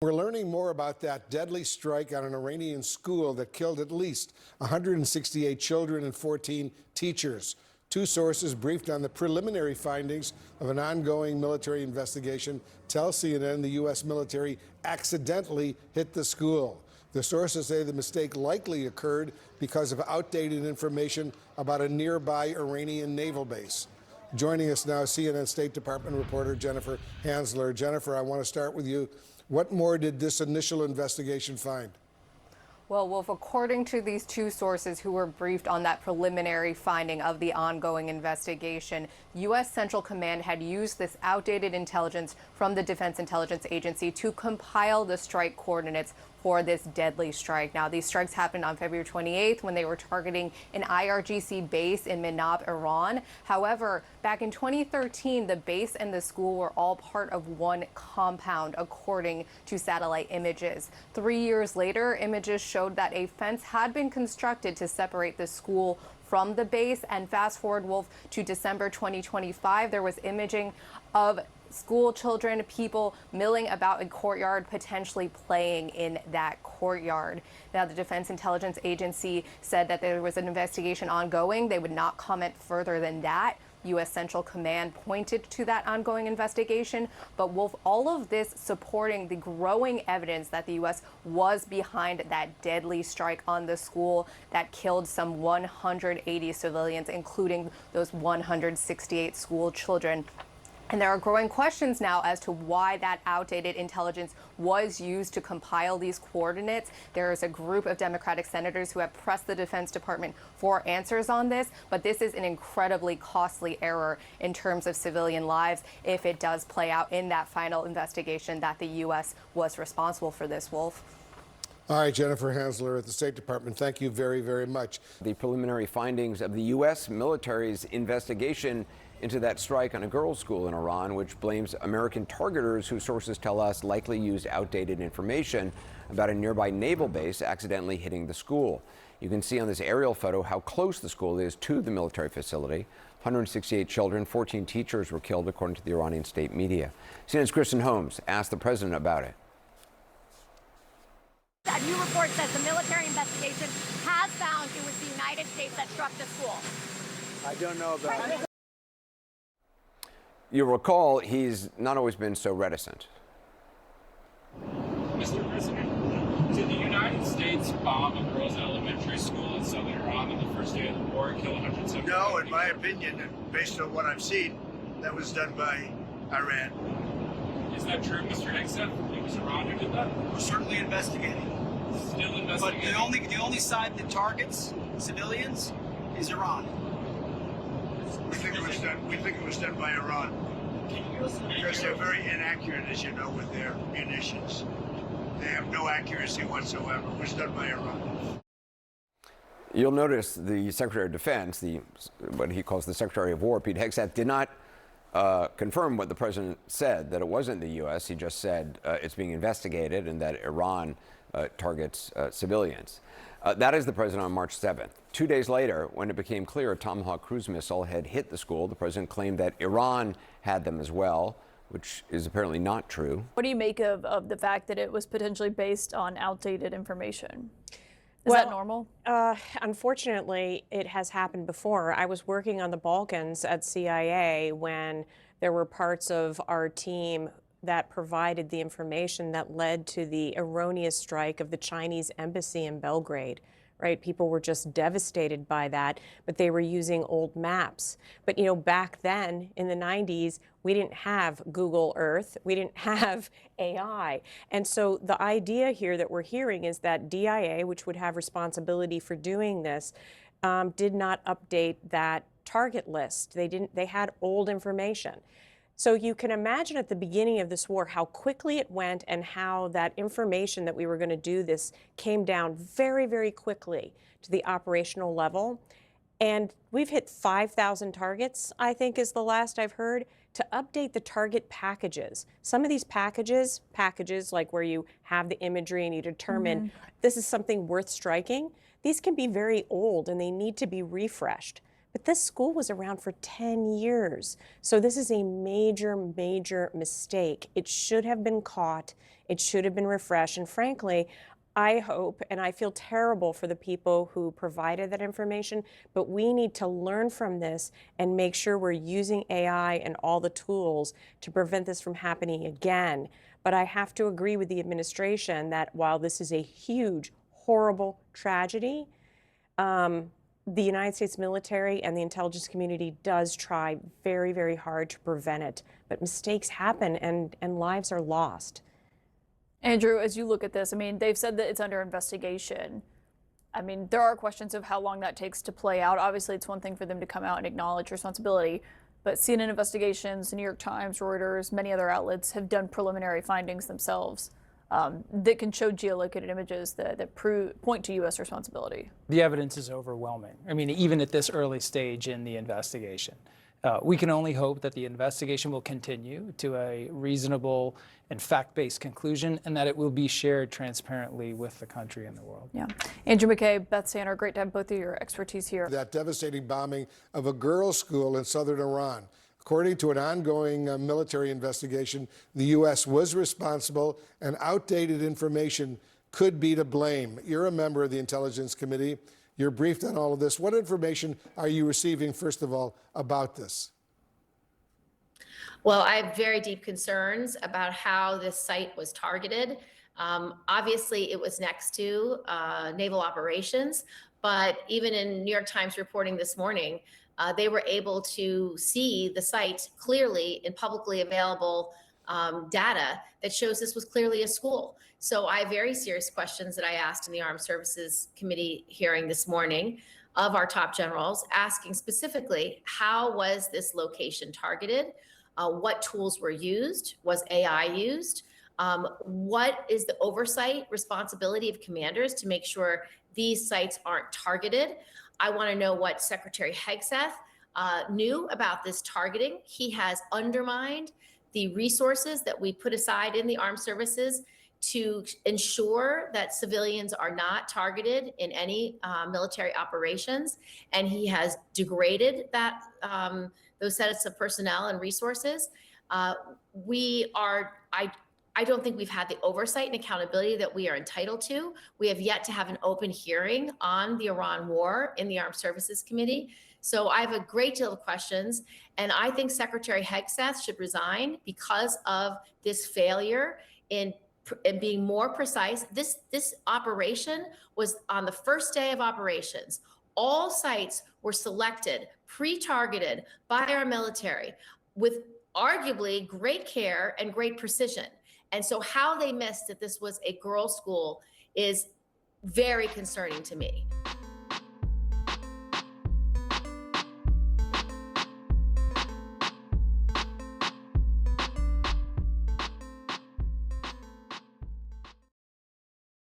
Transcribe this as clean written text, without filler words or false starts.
We're learning more about that deadly strike on an Iranian school that killed at least 168 children and 14 teachers. Two sources briefed on the preliminary findings of an ongoing military investigation tell CNN the U.S. military accidentally hit the school. The sources say the mistake likely occurred because of outdated information about a nearby Iranian naval base. Joining us now, CNN State Department reporter Jennifer Hansler. Jennifer, I want to start with you. What more did this initial investigation find? Well, Wolf, according to these two sources who were briefed on that preliminary finding of the ongoing investigation, U.S. Central Command had used this outdated intelligence from the Defense Intelligence Agency to compile the strike coordinates for this deadly strike. Now, these strikes happened on February 28th when they were targeting an IRGC base in Manab, Iran. However, back in 2013, the base and the school were all part of one compound, according to satellite images. 3 years later, images showed that a fence had been constructed to separate the school from the base. And fast forward, Wolf, to December 2025, there was imaging of school children, people milling about a courtyard, potentially playing in that courtyard. Now, the Defense Intelligence Agency said that there was an investigation ongoing. They would not comment further than that. U.S. Central Command pointed to that ongoing investigation. But Wolf, all of this supporting the growing evidence that the U.S. was behind that deadly strike on the school that killed some 180 civilians, including those 168 school children. And there are growing questions now as to why that outdated intelligence was used to compile these coordinates. There is a group of Democratic senators who have pressed the Defense Department for answers on this, but this is an incredibly costly error in terms of civilian lives if it does play out in that final investigation that the U.S. was responsible for this, Wolf. All right, Jennifer Hansler at the State Department, thank you very, very much. The preliminary findings of the U.S. military's investigation into that strike on a girls' school in Iran, which blames American targeters who sources tell us likely used outdated information about a nearby naval base accidentally hitting the school. You can see on this aerial photo how close the school is to the military facility. 168 children, 14 teachers were killed, according to the Iranian state media. CNN's Kristen Holmes asked the president about it. That new report says the military investigation has found it was the United States that struck the school. I don't know about it. You'll recall he's not always been so reticent. Mr. President, did the United States bomb a girls' elementary school in southern Iran on the first day of the war, kill 170? No, in my opinion, and based on what I've seen, that was done by Iran. Is that true, Mr. Hegseth? It was Iran who did that? We're certainly investigating. Still investigating? But the only side that targets civilians is Iran. We think it was done by Iran. Because they're very inaccurate, as you know, with their munitions. They have no accuracy whatsoever. It was done by Iran. You'll notice the Secretary of Defense, what he calls the Secretary of War, Pete Hegseth, did not confirm what the president said, that it wasn't the U.S. He just said it's being investigated and that Iran targets civilians. That is the president on March 7th. 2 days later, when it became clear a Tomahawk cruise missile had hit the school, the president claimed that Iran had them as well, which is apparently not true. What do you make of the fact that it was potentially based on outdated information? Is that normal? Unfortunately, it has happened before. I was working on the Balkans at CIA when there were parts of our team that provided the information that led to the erroneous strike of the Chinese embassy in Belgrade. Right? People were just devastated by that, but they were using old maps. But, you know, back then in the 90s, we didn't have Google Earth. We didn't have AI. And so the idea here that we're hearing is that DIA, which would have responsibility for doing this, did not update that target list. They had old information. So you can imagine at the beginning of this war how quickly it went and how that information that we were going to do this came down very, very quickly to the operational level. And we've hit 5,000 targets, I think is the last I've heard, to update the target packages. Some of these packages like where you have the imagery and you determine this is something worth striking, these can be very old and they need to be refreshed. But this school was around for 10 years. So this is a major, major mistake. It should have been caught. It should have been refreshed. And frankly, I hope, and I feel terrible for the people who provided that information, but we need to learn from this and make sure we're using AI and all the tools to prevent this from happening again. But I have to agree with the administration that while this is a huge, horrible tragedy, the United States military and the intelligence community does try very, very hard to prevent it. But mistakes happen and lives are lost. Andrew, as you look at this, I mean, they've said that it's under investigation. I mean, there are questions of how long that takes to play out. Obviously, it's one thing for them to come out and acknowledge responsibility, but CNN investigations, the New York Times, Reuters, many other outlets have done preliminary findings themselves that can show geolocated images that point to U.S. responsibility. The evidence is overwhelming. I mean, even at this early stage in the investigation. We can only hope that the investigation will continue to a reasonable and fact-based conclusion, and that it will be shared transparently with the country and the world. Yeah. Andrew McKay, Beth Sander, great to have both of your expertise here. That devastating bombing of a girls' school in southern Iran. According to an ongoing military investigation, the U.S. was responsible, and outdated information could be to blame. You're a member of the Intelligence Committee. You're briefed on all of this. What information are you receiving, first of all, about this? Well, I have very deep concerns about how this site was targeted. Obviously, it was next to naval operations, but even in New York Times reporting this morning, they were able to see the site clearly in publicly available data that shows this was clearly a school. So I have very serious questions that I asked in the Armed Services Committee hearing this morning of our top generals, asking specifically, how was this location targeted? What tools were used? Was AI used? What is the oversight responsibility of commanders to make sure these sites aren't targeted? I want to know what Secretary Hegseth knew about this targeting. He has undermined the resources that we put aside in the armed services to ensure that civilians are not targeted in any military operations. And he has degraded that those sets of personnel and resources. I don't think we've had the oversight and accountability that we are entitled to. We have yet to have an open hearing on the Iran war in the Armed Services Committee. So I have a great deal of questions, and I think Secretary Hegseth should resign because of this failure in being more precise. This operation was on the first day of operations. All sites were selected, pre-targeted by our military with arguably great care and great precision. And so how they missed that this was a girls' school is very concerning to me.